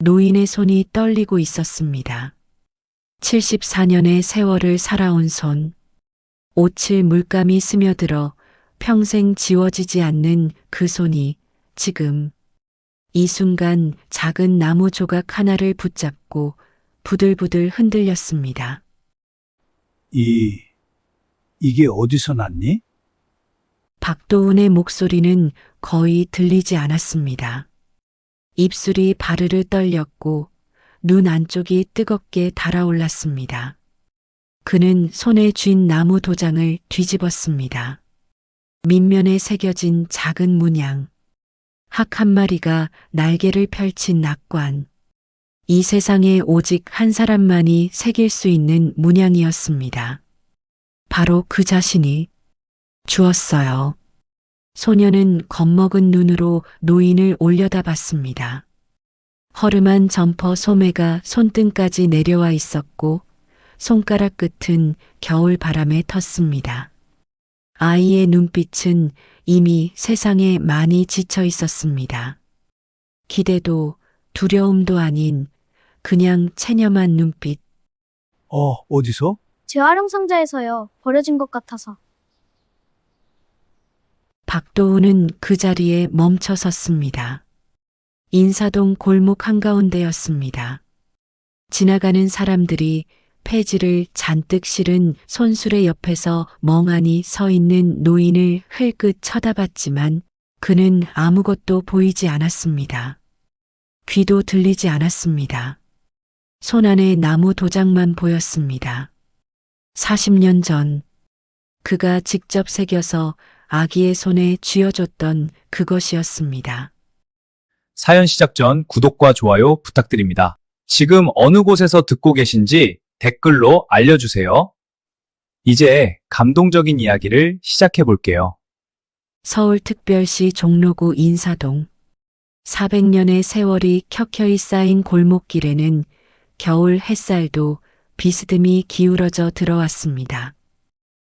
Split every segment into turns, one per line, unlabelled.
노인의 손이 떨리고 있었습니다. 74년의 세월을 살아온 손, 오칠 물감이 스며들어 평생 지워지지 않는 그 손이 지금 이 순간 작은 나무 조각 하나를 붙잡고 부들부들 흔들렸습니다.
이게 어디서 났니?
박도훈의 목소리는 거의 들리지 않았습니다. 입술이 바르르 떨렸고 눈 안쪽이 뜨겁게 달아올랐습니다. 그는 손에 쥔 나무 도장을 뒤집었습니다. 밑면에 새겨진 작은 문양. 학 한 마리가 날개를 펼친 낙관. 이 세상에 오직 한 사람만이 새길 수 있는 문양이었습니다. 바로 그 자신이 주었어요. 소녀는 겁먹은 눈으로 노인을 올려다봤습니다. 허름한 점퍼 소매가 손등까지 내려와 있었고 손가락 끝은 겨울 바람에 텄습니다. 아이의 눈빛은 이미 세상에 많이 지쳐 있었습니다. 기대도 두려움도 아닌 그냥 체념한 눈빛.
어디서?
재활용 상자에서요. 버려진 것 같아서.
박도훈은 그 자리에 멈춰 섰습니다. 인사동 골목 한가운데였습니다. 지나가는 사람들이 폐지를 잔뜩 실은 손수레 옆에서 멍하니 서 있는 노인을 흘끗 쳐다봤지만 그는 아무것도 보이지 않았습니다. 귀도 들리지 않았습니다. 손 안에 나무 도장만 보였습니다. 40년 전 그가 직접 새겨서 아기의 손에 쥐어줬던 그것이었습니다.
사연 시작 전 구독과 좋아요 부탁드립니다. 지금 어느 곳에서 듣고 계신지 댓글로 알려주세요. 이제 감동적인 이야기를 시작해 볼게요.
서울특별시 종로구 인사동. 400년의 세월이 켜켜이 쌓인 골목길에는 겨울 햇살도 비스듬히 기울어져 들어왔습니다.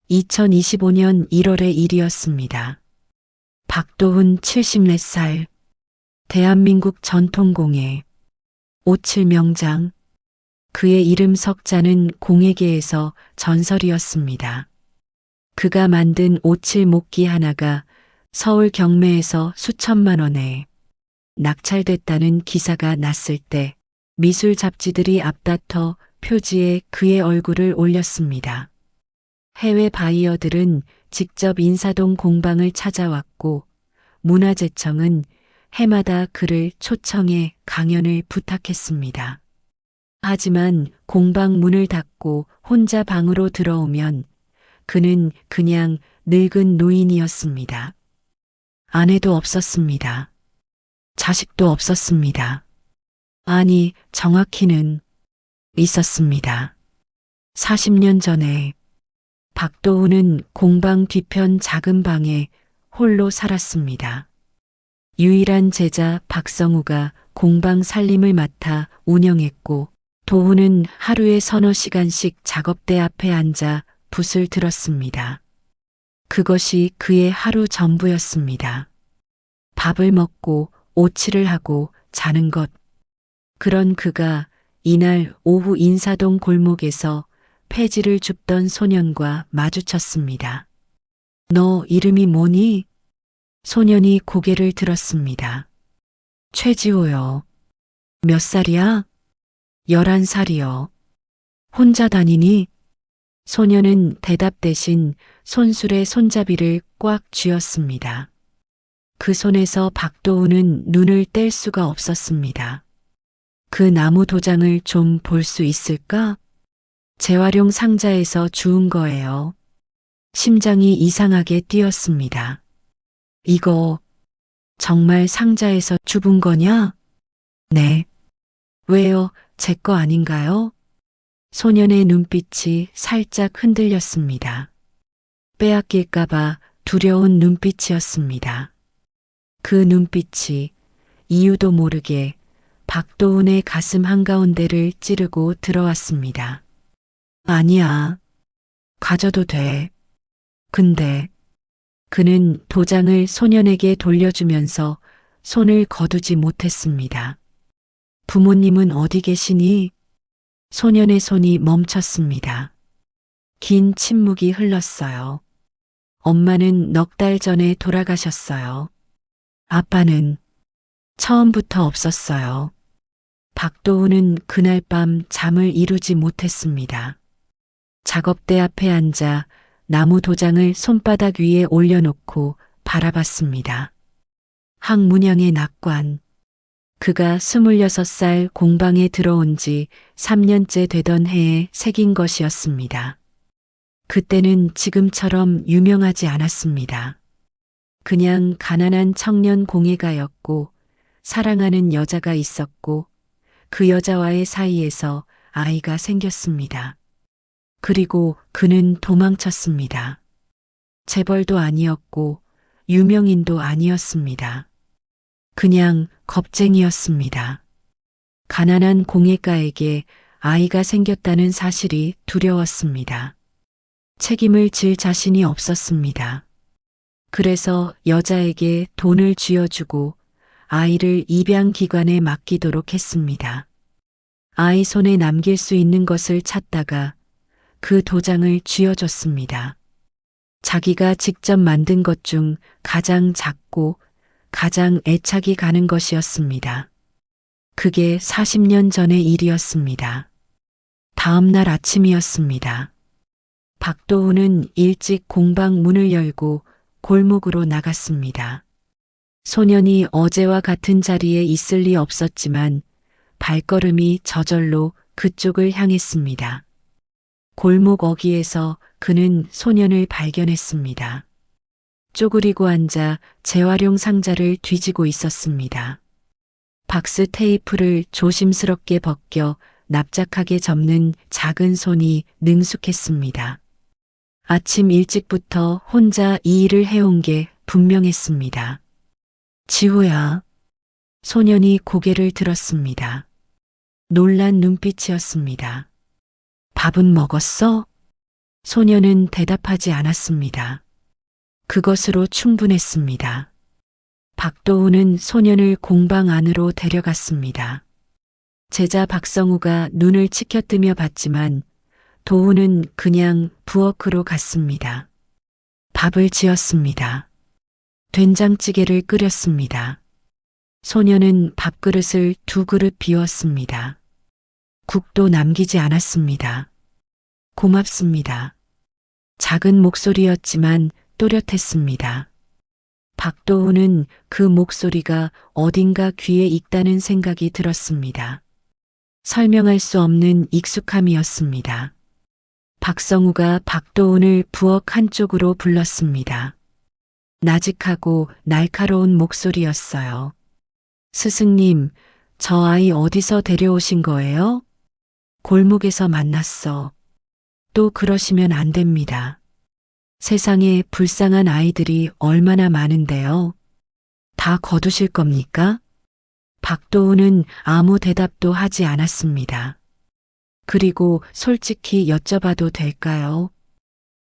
2025년 1월의 일이었습니다. 박도훈 74살. 대한민국 전통공예. 오칠 명장. 그의 이름 석자는 공예계에서 전설이었습니다. 그가 만든 오칠 목기 하나가 서울 경매에서 수천만 원에 낙찰됐다는 기사가 났을 때 미술 잡지들이 앞다퉈 표지에 그의 얼굴을 올렸습니다. 해외 바이어들은 직접 인사동 공방을 찾아왔고 문화재청은 해마다 그를 초청해 강연을 부탁했습니다. 하지만 공방 문을 닫고 혼자 방으로 들어오면 그는 그냥 늙은 노인이었습니다. 아내도 없었습니다. 자식도 없었습니다. 아니, 정확히는 있었습니다. 40년 전에 박도훈은 공방 뒤편 작은 방에 홀로 살았습니다. 유일한 제자 박성우가 공방 살림을 맡아 운영했고 도훈은 하루에 서너 시간씩 작업대 앞에 앉아 붓을 들었습니다. 그것이 그의 하루 전부였습니다. 밥을 먹고 오칠을 하고 자는 것. 그런 그가 이날 오후 인사동 골목에서 폐지를 줍던 소년과 마주쳤습니다. 너 이름이 뭐니? 소년이 고개를 들었습니다. 최지호요. 몇 살이야? 11살이요. 혼자 다니니? 소년은 대답 대신 손수레 손잡이를 꽉 쥐었습니다. 그 손에서 박도훈은 눈을 뗄 수가 없었습니다. 그 나무 도장을 좀 볼 수 있을까? 재활용 상자에서 주운 거예요. 심장이 이상하게 뛰었습니다. 이거 정말 상자에서 주운 거냐? 네. 왜요? 제 거 아닌가요? 소년의 눈빛이 살짝 흔들렸습니다. 빼앗길까봐 두려운 눈빛이었습니다. 그 눈빛이 이유도 모르게 박도훈의 가슴 한가운데를 찌르고 들어왔습니다. 아니야. 가져도 돼. 근데 그는 도장을 소년에게 돌려주면서 손을 거두지 못했습니다. 부모님은 어디 계시니? 소년의 손이 멈췄습니다. 긴 침묵이 흘렀어요. 엄마는 넉 달 전에 돌아가셨어요. 아빠는 처음부터 없었어요. 박도훈은 그날 밤 잠을 이루지 못했습니다. 작업대 앞에 앉아 나무 도장을 손바닥 위에 올려놓고 바라봤습니다. 항문영의 낙관. 그가 26살 공방에 들어온 지 3년째 되던 해에 새긴 것이었습니다. 그때는 지금처럼 유명하지 않았습니다. 그냥 가난한 청년 공예가였고 사랑하는 여자가 있었고 그 여자와의 사이에서 아이가 생겼습니다. 그리고 그는 도망쳤습니다. 재벌도 아니었고 유명인도 아니었습니다. 그냥 겁쟁이였습니다. 가난한 공예가에게 아이가 생겼다는 사실이 두려웠습니다. 책임을 질 자신이 없었습니다. 그래서 여자에게 돈을 쥐어주고 아이를 입양기관에 맡기도록 했습니다. 아이 손에 남길 수 있는 것을 찾다가 그 도장을 쥐어줬습니다. 자기가 직접 만든 것 중 가장 작고 가장 애착이 가는 것이었습니다. 그게 40년 전의 일이었습니다. 다음 날 아침이었습니다. 박도훈은 일찍 공방 문을 열고 골목으로 나갔습니다. 소년이 어제와 같은 자리에 있을 리 없었지만 발걸음이 저절로 그쪽을 향했습니다. 골목 어귀에서 그는 소년을 발견했습니다. 쪼그리고 앉아 재활용 상자를 뒤지고 있었습니다. 박스 테이프를 조심스럽게 벗겨 납작하게 접는 작은 손이 능숙했습니다. 아침 일찍부터 혼자 이 일을 해온 게 분명했습니다. 지호야. 소년이 고개를 들었습니다. 놀란 눈빛이었습니다. 밥은 먹었어? 소년은 대답하지 않았습니다. 그것으로 충분했습니다. 박도훈은 소년을 공방 안으로 데려갔습니다. 제자 박성우가 눈을 치켜뜨며 봤지만 도훈은 그냥 부엌으로 갔습니다. 밥을 지었습니다. 된장찌개를 끓였습니다. 소년은 밥그릇을 2그릇 비웠습니다. 국도 남기지 않았습니다. 고맙습니다. 작은 목소리였지만 또렷했습니다. 박도훈은 그 목소리가 어딘가 귀에 익다는 생각이 들었습니다. 설명할 수 없는 익숙함이었습니다. 박성우가 박도훈을 부엌 한쪽으로 불렀습니다. 나직하고 날카로운 목소리였어요. 스승님, 저 아이 어디서 데려오신 거예요? 골목에서 만났어. 또 그러시면 안 됩니다. 세상에 불쌍한 아이들이 얼마나 많은데요. 다 거두실 겁니까? 박도훈은 아무 대답도 하지 않았습니다. 그리고 솔직히 여쭤봐도 될까요?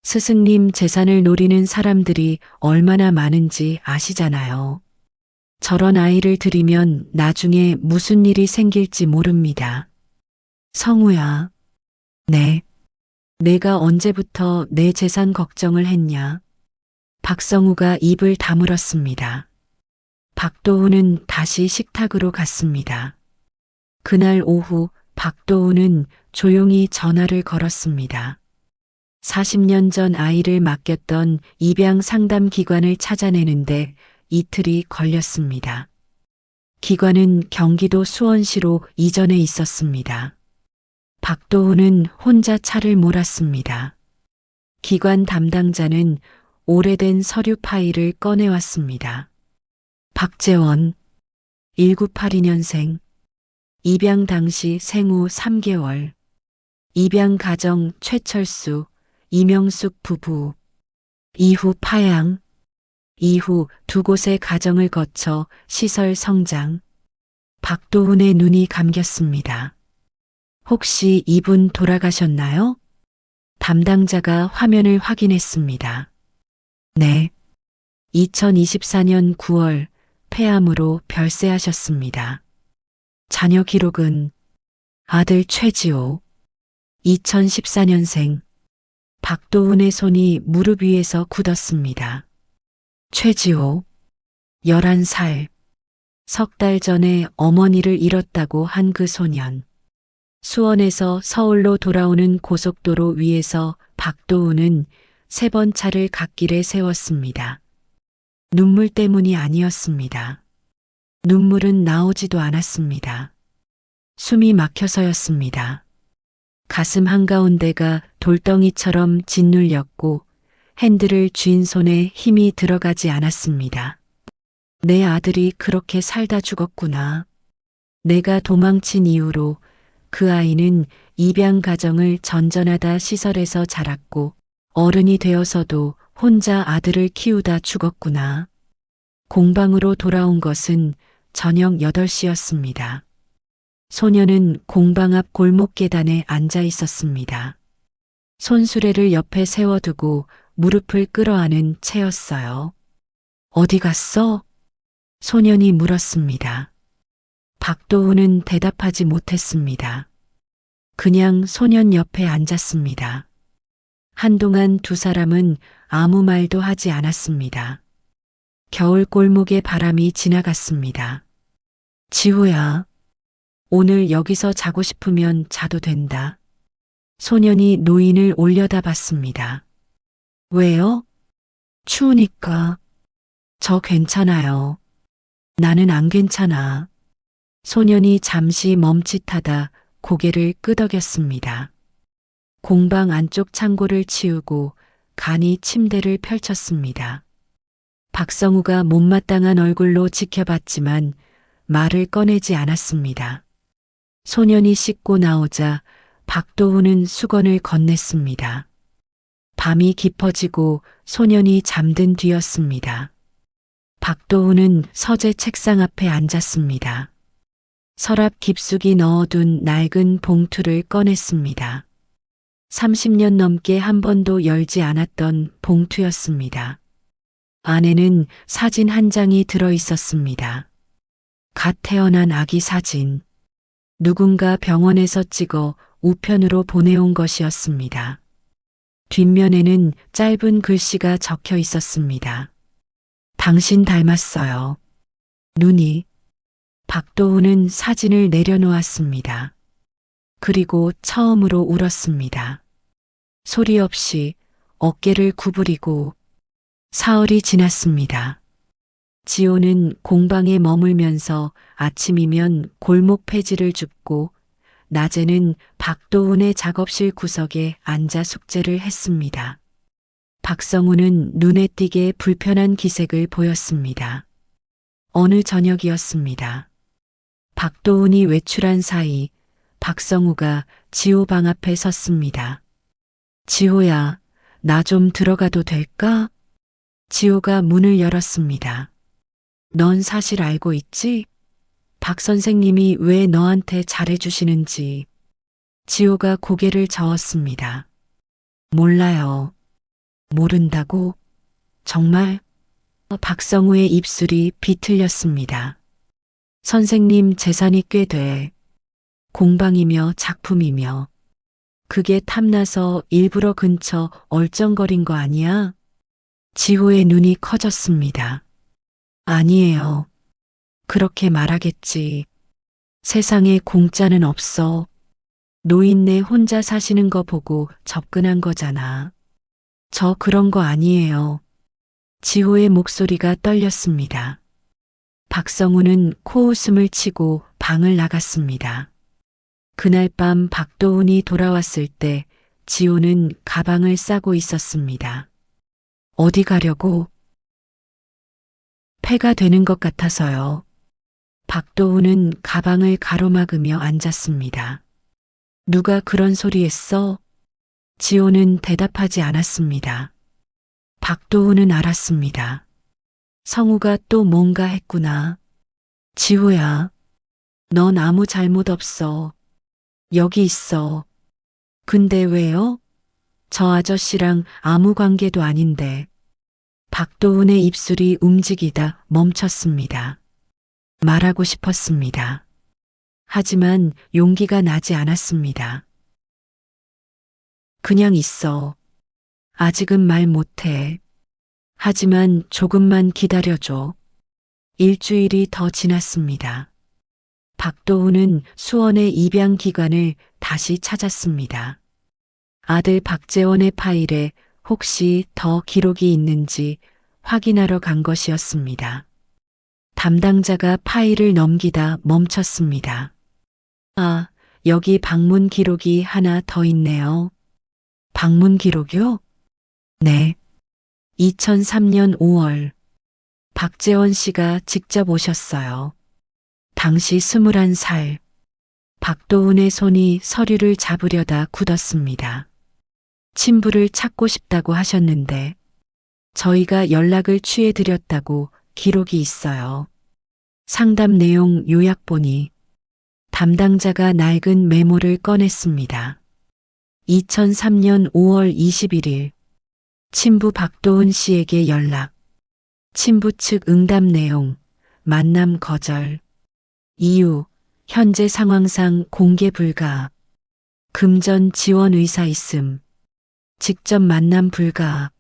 스승님 재산을 노리는 사람들이 얼마나 많은지 아시잖아요. 저런 아이를 들이면 나중에 무슨 일이 생길지 모릅니다. 성우야. 네. 내가 언제부터 내 재산 걱정을 했냐? 박성우가 입을 다물었습니다. 박도훈은 다시 식탁으로 갔습니다. 그날 오후 박도훈은 조용히 전화를 걸었습니다. 40년 전 아이를 맡겼던 입양 상담 기관을 찾아내는데 이틀이 걸렸습니다. 기관은 경기도 수원시로 이전해 있었습니다. 박도훈은 혼자 차를 몰았습니다. 기관 담당자는 오래된 서류 파일을 꺼내왔습니다. 박재원, 1982년생, 입양 당시 생후 3개월, 입양 가정 최철수, 이명숙 부부, 이후 파양, 이후 2곳의 가정을 거쳐 시설 성장. 박도훈의 눈이 감겼습니다. 혹시 이분 돌아가셨나요? 담당자가 화면을 확인했습니다. 네. 2024년 9월 폐암으로 별세하셨습니다. 자녀 기록은 아들 최지호, 2014년생. 박도훈의 손이 무릎 위에서 굳었습니다. 최지호, 11살. 석 달 전에 어머니를 잃었다고 한 그 소년. 수원에서 서울로 돌아오는 고속도로 위에서 박도훈은 3번 차를 갓길에 세웠습니다. 눈물 때문이 아니었습니다. 눈물은 나오지도 않았습니다. 숨이 막혀서였습니다. 가슴 한가운데가 돌덩이처럼 짓눌렸고 핸들을 쥔 손에 힘이 들어가지 않았습니다. 내 아들이 그렇게 살다 죽었구나. 내가 도망친 이후로 그 아이는 입양 가정을 전전하다 시설에서 자랐고 어른이 되어서도 혼자 아들을 키우다 죽었구나. 공방으로 돌아온 것은 저녁 8시였습니다. 소녀는 공방 앞 골목 계단에 앉아 있었습니다. 손수레를 옆에 세워두고 무릎을 끌어안은 채였어요. 어디 갔어? 소년이 물었습니다. 박도훈은 대답하지 못했습니다. 그냥 소년 옆에 앉았습니다. 한동안 두 사람은 아무 말도 하지 않았습니다. 겨울 골목의 바람이 지나갔습니다. 지호야, 오늘 여기서 자고 싶으면 자도 된다. 소년이 노인을 올려다 봤습니다. 왜요? 추우니까. 저 괜찮아요. 나는 안 괜찮아. 소년이 잠시 멈칫하다 고개를 끄덕였습니다. 공방 안쪽 창고를 치우고 간이 침대를 펼쳤습니다. 박성우가 못마땅한 얼굴로 지켜봤지만 말을 꺼내지 않았습니다. 소년이 씻고 나오자 박도훈은 수건을 건넸습니다. 밤이 깊어지고 소년이 잠든 뒤였습니다. 박도훈은 서재 책상 앞에 앉았습니다. 서랍 깊숙이 넣어둔 낡은 봉투를 꺼냈습니다. 30년 넘게 한 번도 열지 않았던 봉투였습니다. 안에는 사진 한 장이 들어 있었습니다. 갓 태어난 아기 사진. 누군가 병원에서 찍어 우편으로 보내온 것이었습니다. 뒷면에는 짧은 글씨가 적혀 있었습니다. 당신 닮았어요. 눈이. 박도훈은 사진을 내려놓았습니다. 그리고 처음으로 울었습니다. 소리 없이 어깨를 구부리고. 사흘이 지났습니다. 지호는 공방에 머물면서 아침이면 골목 폐지를 줍고 낮에는 박도훈의 작업실 구석에 앉아 숙제를 했습니다. 박성우는 눈에 띄게 불편한 기색을 보였습니다. 어느 저녁이었습니다. 박도훈이 외출한 사이 박성우가 지호 방 앞에 섰습니다. 지호야, 나 좀 들어가도 될까? 지호가 문을 열었습니다. 넌 사실 알고 있지? 박 선생님이 왜 너한테 잘해주시는지. 지호가 고개를 저었습니다. 몰라요. 모른다고? 정말? 박성우의 입술이 비틀렸습니다. 선생님 재산이 꽤 돼. 공방이며 작품이며. 그게 탐나서 일부러 근처 얼쩡거린 거 아니야? 지호의 눈이 커졌습니다. 아니에요. 그렇게 말하겠지. 세상에 공짜는 없어. 노인네 혼자 사시는 거 보고 접근한 거잖아. 저 그런 거 아니에요. 지호의 목소리가 떨렸습니다. 박성우는 코웃음을 치고 방을 나갔습니다. 그날 밤 박도훈이 돌아왔을 때 지호는 가방을 싸고 있었습니다. 어디 가려고? 폐가 되는 것 같아서요. 박도훈은 가방을 가로막으며 앉았습니다. 누가 그런 소리 했어? 지호는 대답하지 않았습니다. 박도훈은 알았습니다. 성우가 또 뭔가 했구나. 지호야, 넌 아무 잘못 없어. 여기 있어. 근데 왜요? 저 아저씨랑 아무 관계도 아닌데. 박도훈의 입술이 움직이다 멈췄습니다. 말하고 싶었습니다. 하지만 용기가 나지 않았습니다. 그냥 있어. 아직은 말 못해. 하지만 조금만 기다려줘. 일주일이 더 지났습니다. 박도훈은 수원의 입양 기관을 다시 찾았습니다. 아들 박재원의 파일에 혹시 더 기록이 있는지 확인하러 간 것이었습니다. 담당자가 파일을 넘기다 멈췄습니다. 아, 여기 방문 기록이 하나 더 있네요. 방문 기록이요? 네. 2003년 5월. 박재원 씨가 직접 오셨어요. 당시 21살. 박도훈의 손이 서류를 잡으려다 굳었습니다. 친부를 찾고 싶다고 하셨는데 저희가 연락을 취해드렸다고 기록이 있어요. 상담 내용 요약본이 담당자가 낡은 메모를 꺼냈습니다. 2003년 5월 21일 친부 박도훈 씨에게 연락. 친부 측 응답 내용, 만남 거절. 이유, 현재 상황상 공개 불가. 금전 지원 의사 있음. 직접 만남 불가.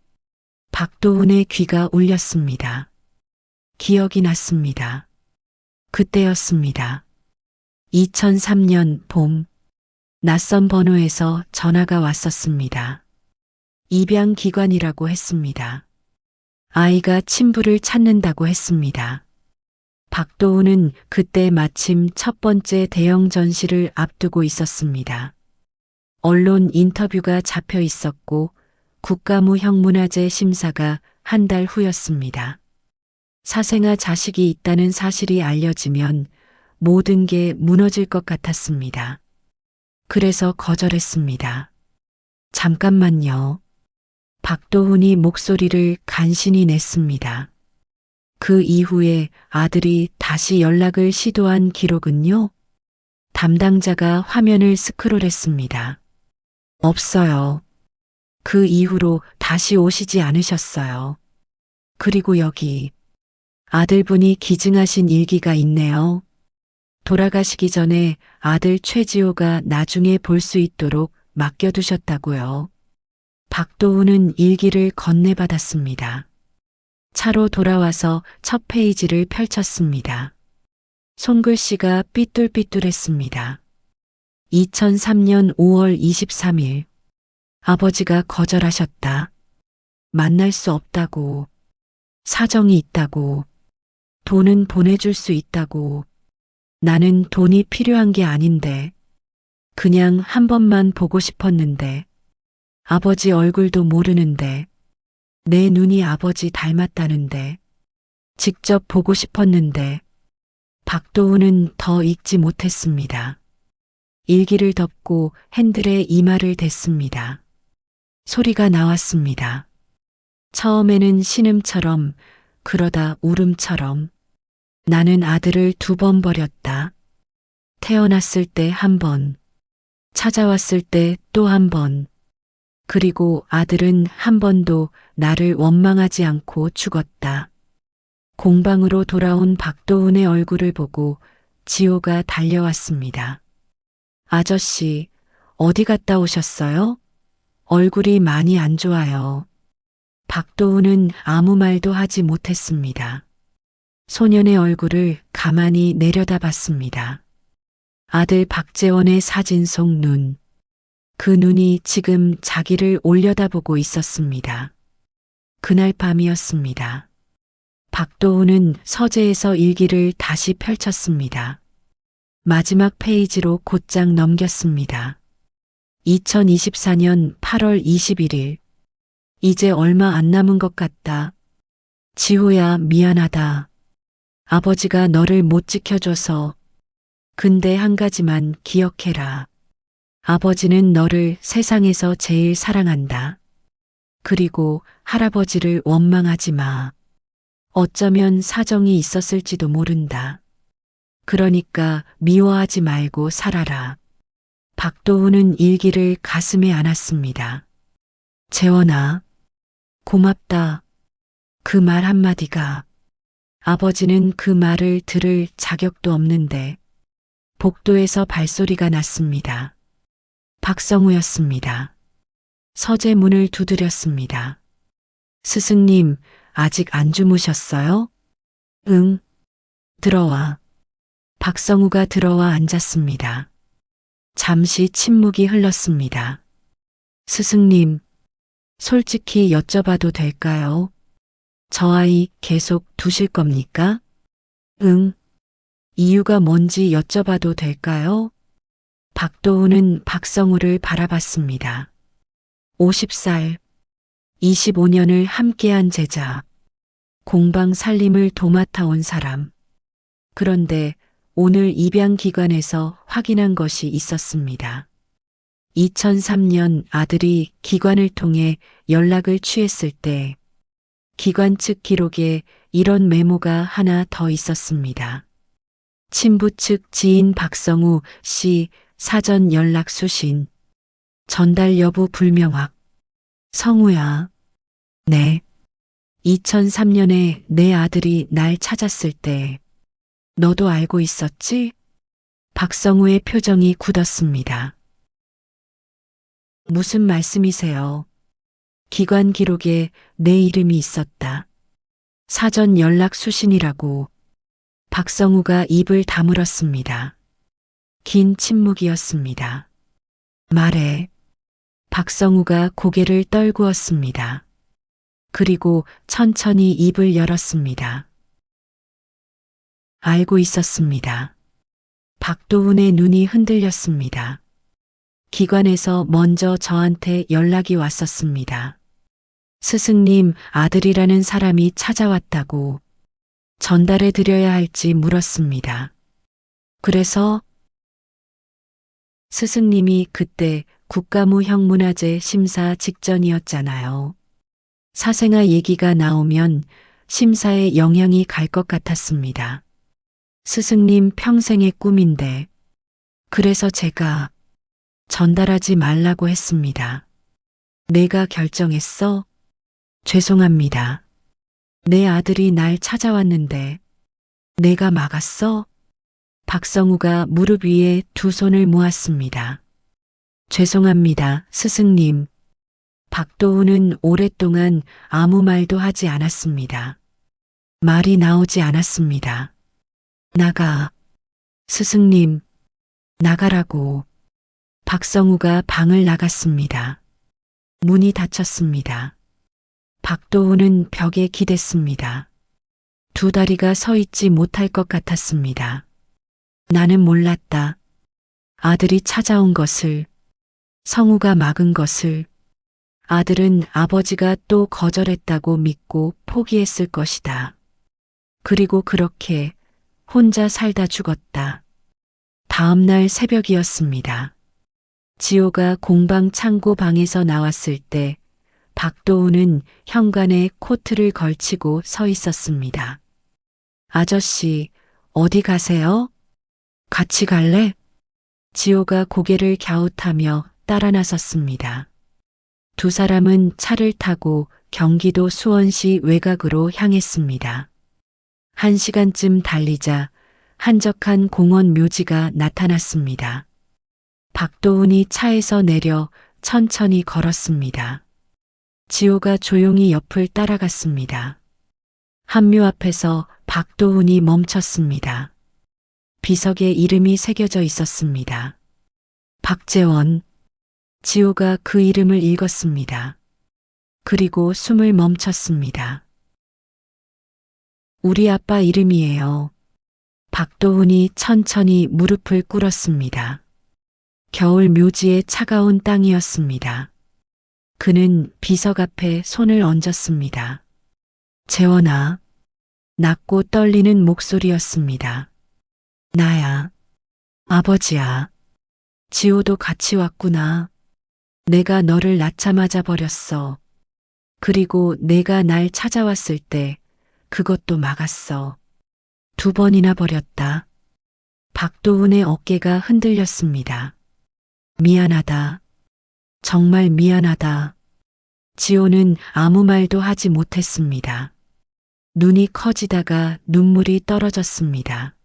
박도훈의 귀가 울렸습니다. 기억이 났습니다. 그때였습니다. 2003년 봄, 낯선 번호에서 전화가 왔었습니다. 입양기관이라고 했습니다. 아이가 친부를 찾는다고 했습니다. 박도훈은 그때 마침 첫 번째 대형 전시를 앞두고 있었습니다. 언론 인터뷰가 잡혀 있었고 국가무 형문화재 심사가 한 달 후였습니다. 사생아 자식이 있다는 사실이 알려지면 모든 게 무너질 것 같았습니다. 그래서 거절했습니다. 잠깐만요. 박도훈이 목소리를 간신히 냈습니다. 그 이후에 아들이 다시 연락을 시도한 기록은요? 담당자가 화면을 스크롤했습니다. 없어요. 그 이후로 다시 오시지 않으셨어요. 그리고 여기 아들분이 기증하신 일기가 있네요. 돌아가시기 전에 아들 최지호가 나중에 볼 수 있도록 맡겨두셨다고요. 박도훈은 일기를 건네받았습니다. 차로 돌아와서 첫 페이지를 펼쳤습니다. 손글씨가 삐뚤삐뚤했습니다. 2003년 5월 23일. 아버지가 거절하셨다. 만날 수 없다고. 사정이 있다고. 돈은 보내줄 수 있다고. 나는 돈이 필요한 게 아닌데. 그냥 한 번만 보고 싶었는데. 아버지 얼굴도 모르는데. 내 눈이 아버지 닮았다는데. 직접 보고 싶었는데. 박도훈은 더 읽지 못했습니다. 일기를 덮고 핸들에 이마를 댔습니다. 소리가 나왔습니다. 처음에는 신음처럼, 그러다 울음처럼. 나는 아들을 2번 버렸다. 태어났을 때 1번, 찾아왔을 때 또 1번, 그리고 아들은 한 번도 나를 원망하지 않고 죽었다. 공방으로 돌아온 박도훈의 얼굴을 보고 지호가 달려왔습니다. 아저씨, 어디 갔다 오셨어요? 얼굴이 많이 안 좋아요. 박도훈은 아무 말도 하지 못했습니다. 소년의 얼굴을 가만히 내려다봤습니다. 아들 박재원의 사진 속 눈. 그 눈이 지금 자기를 올려다보고 있었습니다. 그날 밤이었습니다. 박도훈은 서재에서 일기를 다시 펼쳤습니다. 마지막 페이지로 곧장 넘겼습니다. 2024년 8월 21일. 이제 얼마 안 남은 것 같다. 지호야, 미안하다. 아버지가 너를 못 지켜줘서. 근데 한 가지만 기억해라. 아버지는 너를 세상에서 제일 사랑한다. 그리고 할아버지를 원망하지 마. 어쩌면 사정이 있었을지도 모른다. 그러니까 미워하지 말고 살아라. 박도훈은 일기를 가슴에 안았습니다. 재원아, 고맙다. 그 말 한마디가. 아버지는 그 말을 들을 자격도 없는데 복도에서 발소리가 났습니다. 박성우였습니다. 서재 문을 두드렸습니다. 스승님, 아직 안 주무셨어요? 응. 들어와. 박성우가 들어와 앉았습니다. 잠시 침묵이 흘렀습니다. 스승님, 솔직히 여쭤봐도 될까요? 저 아이 계속 두실 겁니까? 응. 이유가 뭔지 여쭤봐도 될까요? 박도훈은 박성우를 바라봤습니다. 50살, 25년을 함께한 제자, 공방 살림을 도맡아 온 사람. 그런데 오늘 입양기관에서 확인한 것이 있었습니다. 2003년 아들이 기관을 통해 연락을 취했을 때 기관 측 기록에 이런 메모가 하나 더 있었습니다. 친부 측 지인 박성우 씨 사전 연락 수신. 전달 여부 불명확. 성우야. 네. 2003년에 내 아들이 날 찾았을 때 너도 알고 있었지? 박성우의 표정이 굳었습니다. 무슨 말씀이세요? 기관 기록에 내 이름이 있었다. 사전 연락 수신이라고. 박성우가 입을 다물었습니다. 긴 침묵이었습니다. 말해. 박성우가 고개를 떨구었습니다. 그리고 천천히 입을 열었습니다. 알고 있었습니다. 박도훈의 눈이 흔들렸습니다. 기관에서 먼저 저한테 연락이 왔었습니다. 스승님, 아들이라는 사람이 찾아왔다고 전달해 드려야 할지 물었습니다. 그래서 스승님이 그때 국가무형문화재 심사 직전이었잖아요. 사생아 얘기가 나오면 심사에 영향이 갈 것 같았습니다. 스승님 평생의 꿈인데, 그래서 제가 전달하지 말라고 했습니다. 내가 결정했어? 죄송합니다. 내 아들이 날 찾아왔는데 내가 막았어? 박성우가 무릎 위에 두 손을 모았습니다. 죄송합니다, 스승님. 박도훈은 오랫동안 아무 말도 하지 않았습니다. 말이 나오지 않았습니다. 나가. 스승님, 나가라고. 박성우가 방을 나갔습니다. 문이 닫혔습니다. 박도훈은 벽에 기댔습니다. 두 다리가 서 있지 못할 것 같았습니다. 나는 몰랐다. 아들이 찾아온 것을, 성우가 막은 것을, 아들은 아버지가 또 거절했다고 믿고 포기했을 것이다. 그리고 그렇게 혼자 살다 죽었다. 다음 날 새벽이었습니다. 지호가 공방 창고 방에서 나왔을 때 박도훈은 현관에 코트를 걸치고 서 있었습니다. 아저씨, 어디 가세요? 같이 갈래? 지호가 고개를 갸웃하며 따라 나섰습니다. 두 사람은 차를 타고 경기도 수원시 외곽으로 향했습니다. 1시간쯤 달리자 한적한 공원 묘지가 나타났습니다. 박도훈이 차에서 내려 천천히 걸었습니다. 지호가 조용히 옆을 따라갔습니다. 한묘 앞에서 박도훈이 멈췄습니다. 비석에 이름이 새겨져 있었습니다. 박재원. 지호가 그 이름을 읽었습니다. 그리고 숨을 멈췄습니다. 우리 아빠 이름이에요. 박도훈이 천천히 무릎을 꿇었습니다. 겨울 묘지의 차가운 땅이었습니다. 그는 비석 앞에 손을 얹었습니다. 재원아. 낮고 떨리는 목소리였습니다. 나야. 아버지야. 지호도 같이 왔구나. 내가 너를 낳자마자 버렸어. 그리고 내가 날 찾아왔을 때 그것도 막았어. 2번이나 버렸다. 박도훈의 어깨가 흔들렸습니다. 미안하다. 정말 미안하다. 지호는 아무 말도 하지 못했습니다. 눈이 커지다가 눈물이 떨어졌습니다.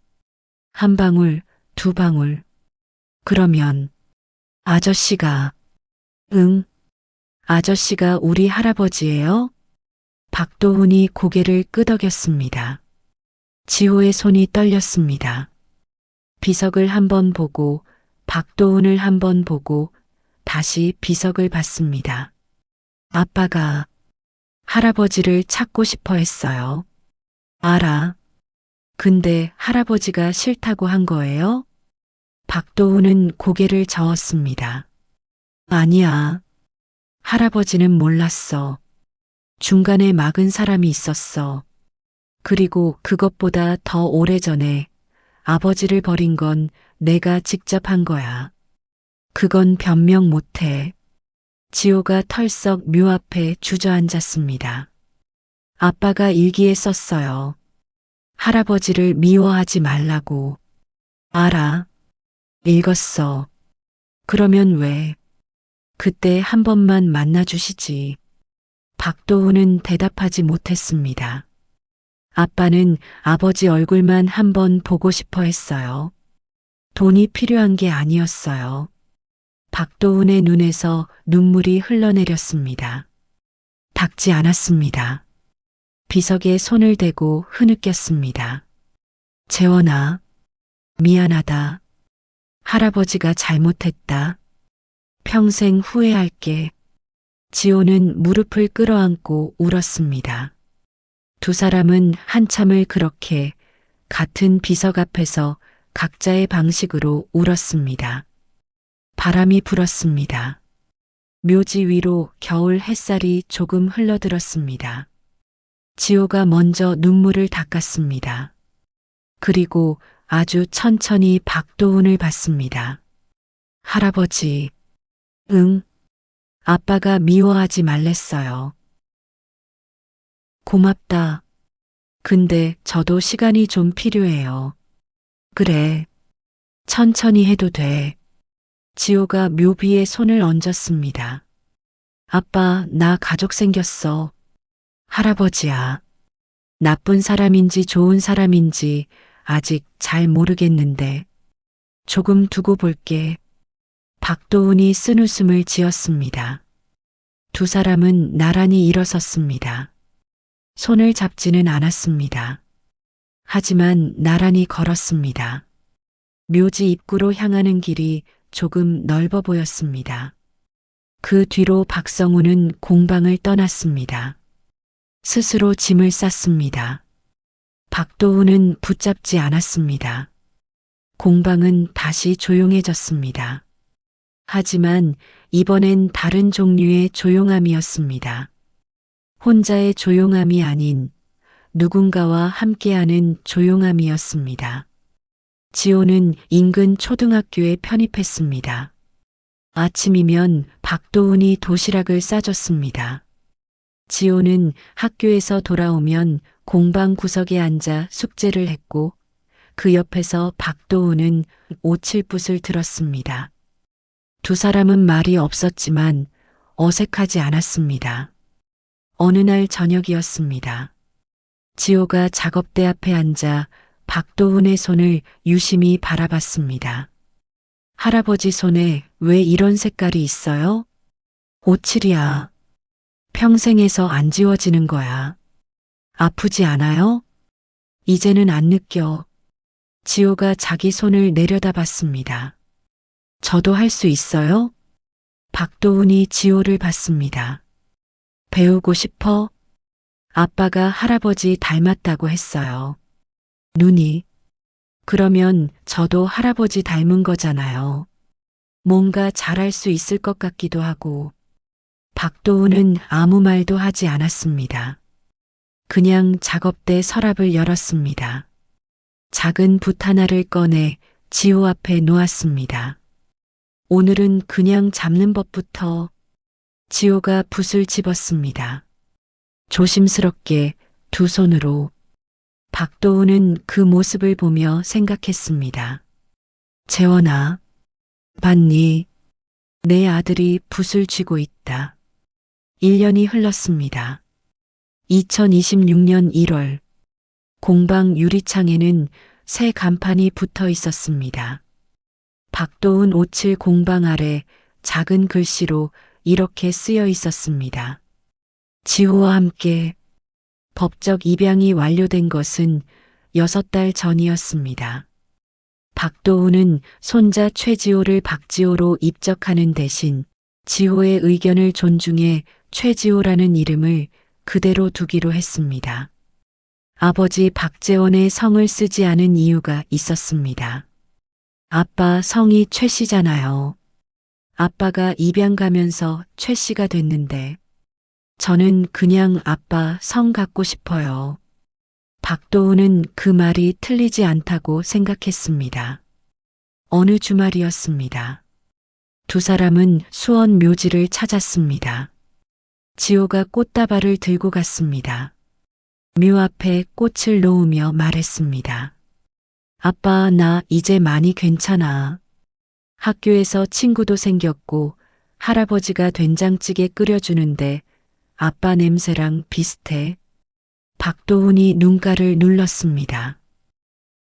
한 방울, 두 방울. 그러면 아저씨가, 응, 아저씨가 우리 할아버지예요? 박도훈이 고개를 끄덕였습니다. 지호의 손이 떨렸습니다. 비석을 한번 보고 박도훈을 한번 보고 다시 비석을 봤습니다. 아빠가 할아버지를 찾고 싶어 했어요. 알아. 근데 할아버지가 싫다고 한 거예요? 박도훈은 고개를 저었습니다. 아니야. 할아버지는 몰랐어. 중간에 막은 사람이 있었어. 그리고 그것보다 더 오래전에 아버지를 버린 건 내가 직접 한 거야. 그건 변명 못해. 지호가 털썩 묘 앞에 주저앉았습니다. 아빠가 일기에 썼어요. 할아버지를 미워하지 말라고. 알아. 읽었어. 그러면 왜? 그때 한 번만 만나주시지. 박도훈은 대답하지 못했습니다. 아빠는 아버지 얼굴만 한 번 보고 싶어 했어요. 돈이 필요한 게 아니었어요. 박도훈의 눈에서 눈물이 흘러내렸습니다. 닦지 않았습니다. 비석에 손을 대고 흐느꼈습니다. 재원아, 미안하다. 할아버지가 잘못했다. 평생 후회할게. 지호는 무릎을 끌어안고 울었습니다. 두 사람은 한참을 그렇게 같은 비석 앞에서 각자의 방식으로 울었습니다. 바람이 불었습니다. 묘지 위로 겨울 햇살이 조금 흘러들었습니다. 지호가 먼저 눈물을 닦았습니다. 그리고 아주 천천히 박도훈을 봤습니다. 할아버지, 응, 아빠가 미워하지 말랬어요. 고맙다. 근데 저도 시간이 좀 필요해요. 그래, 천천히 해도 돼. 지호가 묘비에 손을 얹었습니다. 아빠, 나 가족 생겼어. 할아버지야. 나쁜 사람인지 좋은 사람인지 아직 잘 모르겠는데 조금 두고 볼게. 박도훈이 쓴웃음을 지었습니다. 두 사람은 나란히 일어섰습니다. 손을 잡지는 않았습니다. 하지만 나란히 걸었습니다. 묘지 입구로 향하는 길이 조금 넓어 보였습니다. 그 뒤로 박성우는 공방을 떠났습니다. 스스로 짐을 쌌습니다. 박도훈은 붙잡지 않았습니다. 공방은 다시 조용해졌습니다. 하지만 이번엔 다른 종류의 조용함이었습니다. 혼자의 조용함이 아닌 누군가와 함께하는 조용함이었습니다. 지호는 인근 초등학교에 편입했습니다. 아침이면 박도훈이 도시락을 싸줬습니다. 지호는 학교에서 돌아오면 공방 구석에 앉아 숙제를 했고 그 옆에서 박도훈은 오칠붓을 들었습니다. 두 사람은 말이 없었지만 어색하지 않았습니다. 어느 날 저녁이었습니다. 지호가 작업대 앞에 앉아 박도훈의 손을 유심히 바라봤습니다. 할아버지 손에 왜 이런 색깔이 있어요? 오칠이야. 평생에서 안 지워지는 거야. 아프지 않아요? 이제는 안 느껴. 지호가 자기 손을 내려다봤습니다. 저도 할 수 있어요? 박도훈이 지호를 봤습니다. 배우고 싶어? 아빠가 할아버지 닮았다고 했어요. 눈이. 그러면 저도 할아버지 닮은 거잖아요. 뭔가 잘할 수 있을 것 같기도 하고. 박도훈은 아무 말도 하지 않았습니다. 그냥 작업대 서랍을 열었습니다. 작은 붓 하나를 꺼내 지호 앞에 놓았습니다. 오늘은 그냥 잡는 법부터. 지호가 붓을 집었습니다. 조심스럽게 두 손으로. 박도훈은 그 모습을 보며 생각했습니다. 재원아, 봤니? 내 아들이 붓을 쥐고 있다. 1년이 흘렀습니다. 2026년 1월 공방 유리창에는 새 간판이 붙어 있었습니다. 박도훈 57 공방 아래 작은 글씨로 이렇게 쓰여 있었습니다. 지호와 함께 법적 입양이 완료된 것은 6달 전이었습니다. 박도훈은 손자 최지호를 박지호로 입적하는 대신 지호의 의견을 존중해 최지호라는 이름을 그대로 두기로 했습니다. 아버지 박재원의 성을 쓰지 않은 이유가 있었습니다. 아빠 성이 최 씨잖아요. 아빠가 입양 가면서 최 씨가 됐는데 저는 그냥 아빠 성 갖고 싶어요. 박도훈은 그 말이 틀리지 않다고 생각했습니다. 어느 주말이었습니다. 두 사람은 수원 묘지를 찾았습니다. 지호가 꽃다발을 들고 갔습니다. 묘 앞에 꽃을 놓으며 말했습니다. 아빠, 나 이제 많이 괜찮아. 학교에서 친구도 생겼고 할아버지가 된장찌개 끓여주는데 아빠 냄새랑 비슷해. 박도훈이 눈가를 눌렀습니다.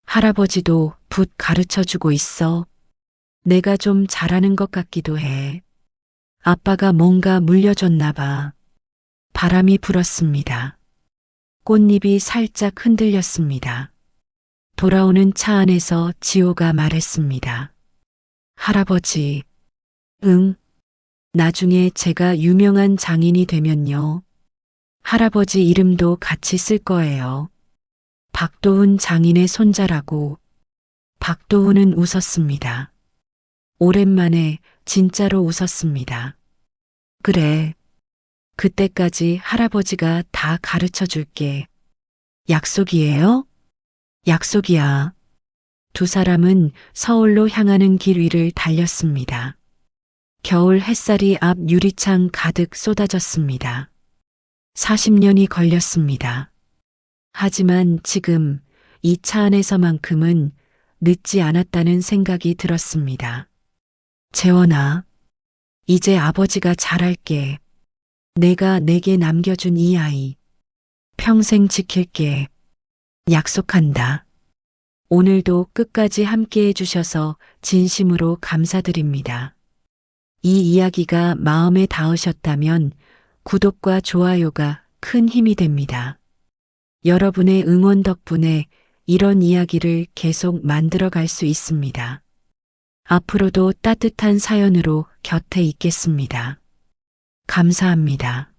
할아버지도 붓 가르쳐주고 있어. 내가 좀 잘하는 것 같기도 해. 아빠가 뭔가 물려줬나 봐. 바람이 불었습니다. 꽃잎이 살짝 흔들렸습니다. 돌아오는 차 안에서 지호가 말했습니다. 할아버지, 응. 나중에 제가 유명한 장인이 되면요. 할아버지 이름도 같이 쓸 거예요. 박도훈 장인의 손자라고. 박도훈은 웃었습니다. 오랜만에 진짜로 웃었습니다. 그래. 그때까지 할아버지가 다 가르쳐 줄게. 약속이에요? 약속이야. 두 사람은 서울로 향하는 길 위를 달렸습니다. 겨울 햇살이 앞 유리창 가득 쏟아졌습니다. 40년이 걸렸습니다. 하지만 지금 이 차 안에서만큼은 늦지 않았다는 생각이 들었습니다. 재원아, 이제 아버지가 잘할게. 내가 내게 남겨준 이 아이 평생 지킬게. 약속한다. 오늘도 끝까지 함께 해주셔서 진심으로 감사드립니다. 이 이야기가 마음에 닿으셨다면 구독과 좋아요가 큰 힘이 됩니다. 여러분의 응원 덕분에 이런 이야기를 계속 만들어 갈 수 있습니다. 앞으로도 따뜻한 사연으로 곁에 있겠습니다. 감사합니다.